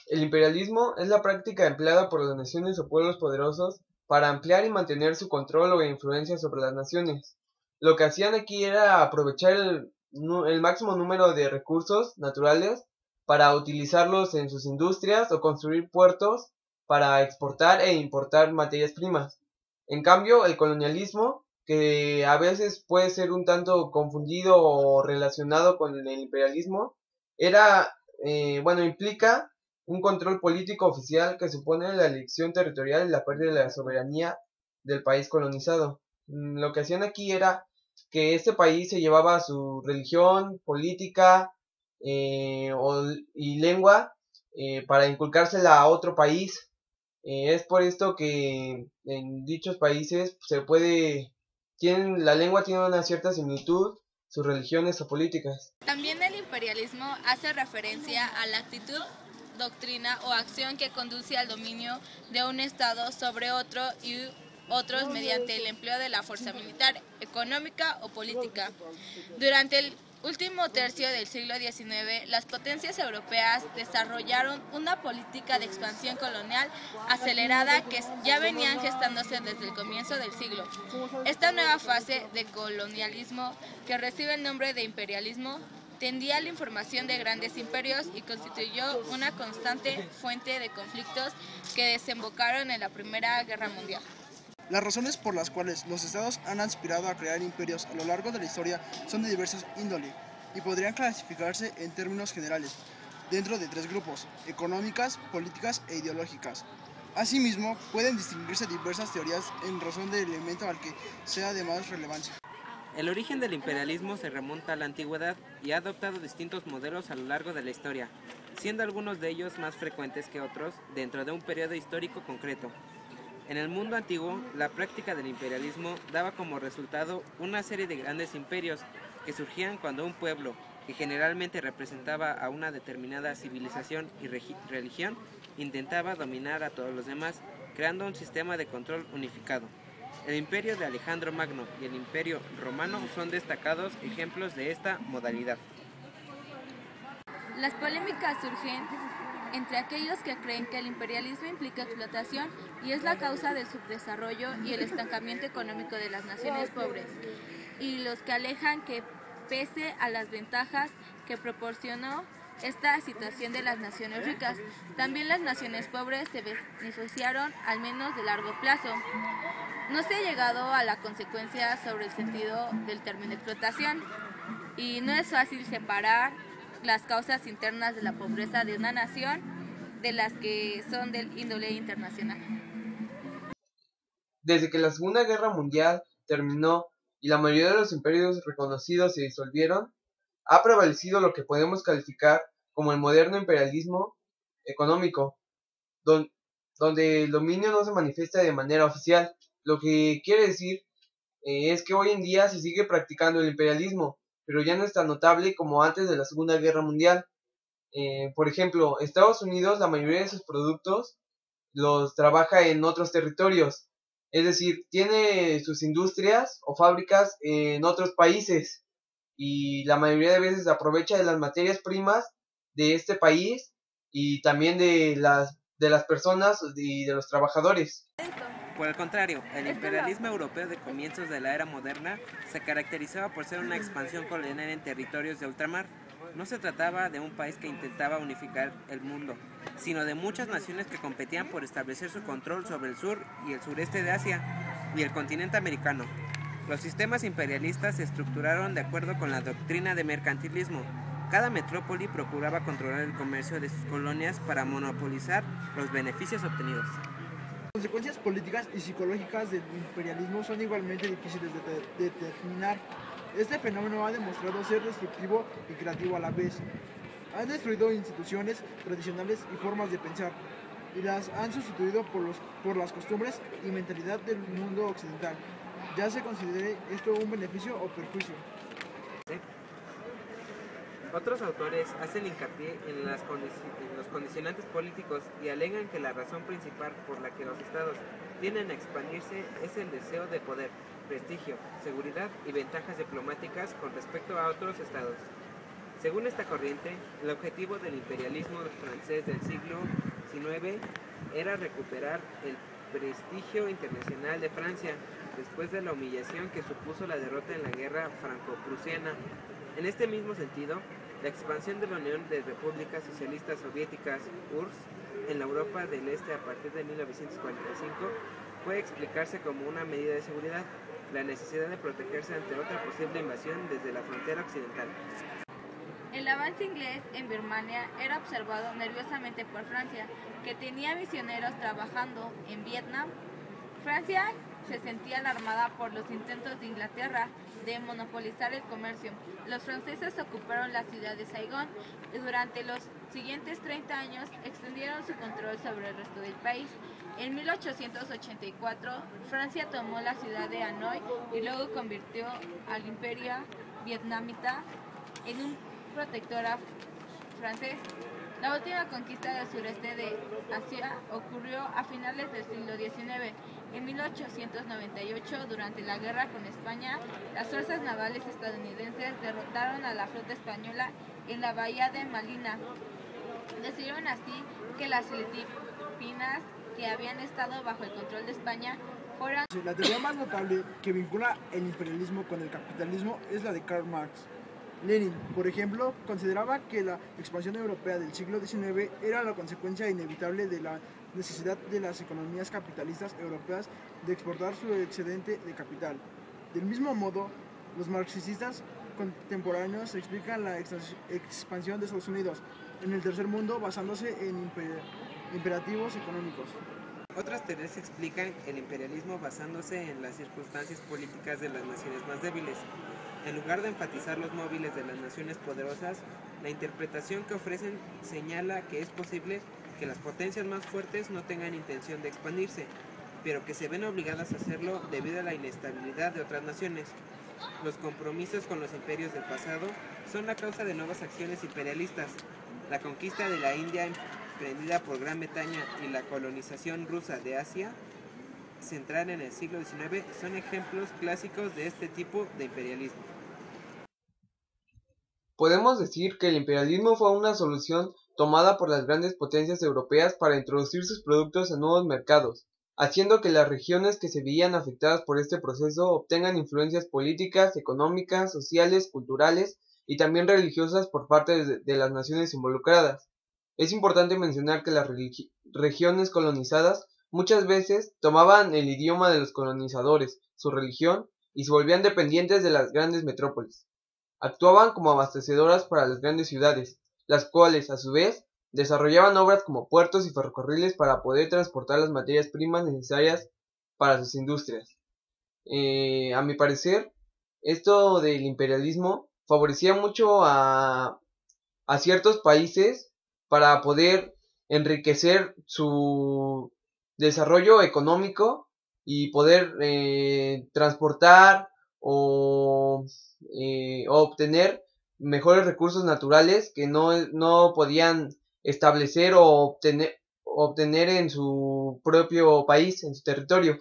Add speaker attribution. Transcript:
Speaker 1: El imperialismo es la práctica empleada por las naciones o pueblos poderosos para ampliar y mantener su control o influencia sobre las naciones. Lo que hacían aquí era aprovechar el máximo número de recursos naturales para utilizarlos en sus industrias o construir puertos para exportar e importar materias primas. En cambio, el colonialismo, que a veces puede ser un tanto confundido o relacionado con el imperialismo, era, implica un control político oficial que supone la elección territorial y la pérdida de la soberanía del país colonizado. Lo que hacían aquí era que este país se llevaba su religión, política y lengua para inculcársela a otro país. Es por esto que en dichos países la lengua tiene una cierta similitud, sus religiones o políticas.
Speaker 2: También el imperialismo hace referencia a la actitud, doctrina o acción que conduce al dominio de un Estado sobre otro y otros mediante el empleo de la fuerza militar, económica o política. Durante el último tercio del siglo XIX, las potencias europeas desarrollaron una política de expansión colonial acelerada que ya venían gestándose desde el comienzo del siglo. Esta nueva fase de colonialismo, que recibe el nombre de imperialismo, tendía a la formación de grandes imperios y constituyó una constante fuente de conflictos que desembocaron en la Primera Guerra Mundial.
Speaker 3: Las razones por las cuales los estados han aspirado a crear imperios a lo largo de la historia son de diversas índole y podrían clasificarse en términos generales dentro de tres grupos: económicas, políticas e ideológicas. Asimismo, pueden distinguirse diversas teorías en razón del elemento al que sea de más relevancia.
Speaker 4: El origen del imperialismo se remonta a la antigüedad y ha adoptado distintos modelos a lo largo de la historia, siendo algunos de ellos más frecuentes que otros dentro de un periodo histórico concreto. En el mundo antiguo, la práctica del imperialismo daba como resultado una serie de grandes imperios que surgían cuando un pueblo, que generalmente representaba a una determinada civilización y religión, intentaba dominar a todos los demás, creando un sistema de control unificado. El imperio de Alejandro Magno y el imperio romano son destacados ejemplos de esta modalidad.
Speaker 2: Las polémicas surgen entre aquellos que creen que el imperialismo implica explotación y es la causa del subdesarrollo y el estancamiento económico de las naciones pobres, y los que alejan que, pese a las ventajas que proporcionó esta situación de las naciones ricas, también las naciones pobres se beneficiaron, al menos de largo plazo. No se ha llegado a la consecuencia sobre el sentido del término explotación, y no es fácil separar las causas internas de la pobreza de una nación de las que son del índole internacional.
Speaker 1: Desde que la Segunda Guerra Mundial terminó y la mayoría de los imperios reconocidos se disolvieron, ha prevalecido lo que podemos calificar como el moderno imperialismo económico, donde el dominio no se manifiesta de manera oficial. Lo que quiere decir es que hoy en día se sigue practicando el imperialismo, pero ya no es tan notable como antes de la Segunda Guerra Mundial. Por ejemplo, Estados Unidos, la mayoría de sus productos los trabaja en otros territorios, es decir, tiene sus industrias o fábricas en otros países y la mayoría de veces aprovecha de las materias primas de este país y también de las personas y de los trabajadores.
Speaker 4: Por el contrario, el imperialismo europeo de comienzos de la era moderna se caracterizaba por ser una expansión colonial en territorios de ultramar. No se trataba de un país que intentaba unificar el mundo, sino de muchas naciones que competían por establecer su control sobre el sur y el sureste de Asia y el continente americano. Los sistemas imperialistas se estructuraron de acuerdo con la doctrina de mercantilismo. Cada metrópoli procuraba controlar el comercio de sus colonias para monopolizar los beneficios obtenidos.
Speaker 3: Las consecuencias políticas y psicológicas del imperialismo son igualmente difíciles de determinar. Este fenómeno ha demostrado ser destructivo y creativo a la vez. Han destruido instituciones tradicionales y formas de pensar, y las han sustituido por las costumbres y mentalidad del mundo occidental, ya se considere esto un beneficio o perjuicio.
Speaker 4: Otros autores hacen hincapié en los condicionantes políticos y alegan que la razón principal por la que los estados tienden a expandirse es el deseo de poder, prestigio, seguridad y ventajas diplomáticas con respecto a otros estados. Según esta corriente, el objetivo del imperialismo francés del siglo XIX era recuperar el prestigio internacional de Francia después de la humillación que supuso la derrota en la guerra franco-prusiana. En este mismo sentido, la expansión de la Unión de Repúblicas Socialistas Soviéticas, URSS, en la Europa del Este a partir de 1945 puede explicarse como una medida de seguridad, la necesidad de protegerse ante otra posible invasión desde la frontera occidental.
Speaker 2: El avance inglés en Birmania era observado nerviosamente por Francia, que tenía misioneros trabajando en Vietnam. Francia se sentía alarmada por los intentos de Inglaterra de monopolizar el comercio. Los franceses ocuparon la ciudad de Saigón y durante los siguientes 30 años extendieron su control sobre el resto del país. En 1884, Francia tomó la ciudad de Hanoi y luego convirtió al imperio vietnamita en un protectorado francés. La última conquista del sureste de Asia ocurrió a finales del siglo XIX. En 1898, durante la guerra con España, las fuerzas navales estadounidenses derrotaron a la flota española en la bahía de Malina. Decidieron así que las Filipinas, que habían estado bajo el control de España, fueran...
Speaker 3: La teoría más notable que vincula el imperialismo con el capitalismo es la de Karl Marx. Lenin, por ejemplo, consideraba que la expansión europea del siglo XIX era la consecuencia inevitable de la necesidad de las economías capitalistas europeas de exportar su excedente de capital. Del mismo modo, los marxistas contemporáneos explican la expansión de Estados Unidos en el tercer mundo basándose en imperativos económicos.
Speaker 4: Otras teorías explican el imperialismo basándose en las circunstancias políticas de las naciones más débiles. En lugar de enfatizar los móviles de las naciones poderosas, la interpretación que ofrecen señala que es posible que las potencias más fuertes no tengan intención de expandirse, pero que se ven obligadas a hacerlo debido a la inestabilidad de otras naciones. Los compromisos con los imperios del pasado son la causa de nuevas acciones imperialistas. La conquista de la India emprendida por Gran Bretaña y la colonización rusa de Asia Central en el siglo XIX son ejemplos clásicos de este tipo de imperialismo.
Speaker 1: Podemos decir que el imperialismo fue una solución tomada por las grandes potencias europeas para introducir sus productos en nuevos mercados, haciendo que las regiones que se veían afectadas por este proceso obtengan influencias políticas, económicas, sociales, culturales y también religiosas por parte de las naciones involucradas. Es importante mencionar que las regiones colonizadas muchas veces tomaban el idioma de los colonizadores, su religión, y se volvían dependientes de las grandes metrópolis. Actuaban como abastecedoras para las grandes ciudades, las cuales, a su vez, desarrollaban obras como puertos y ferrocarriles para poder transportar las materias primas necesarias para sus industrias. A mi parecer, esto del imperialismo favorecía mucho a ciertos países para poder enriquecer su desarrollo económico y poder transportar o obtener mejores recursos naturales que no podían establecer o obtener en su propio país, en su territorio.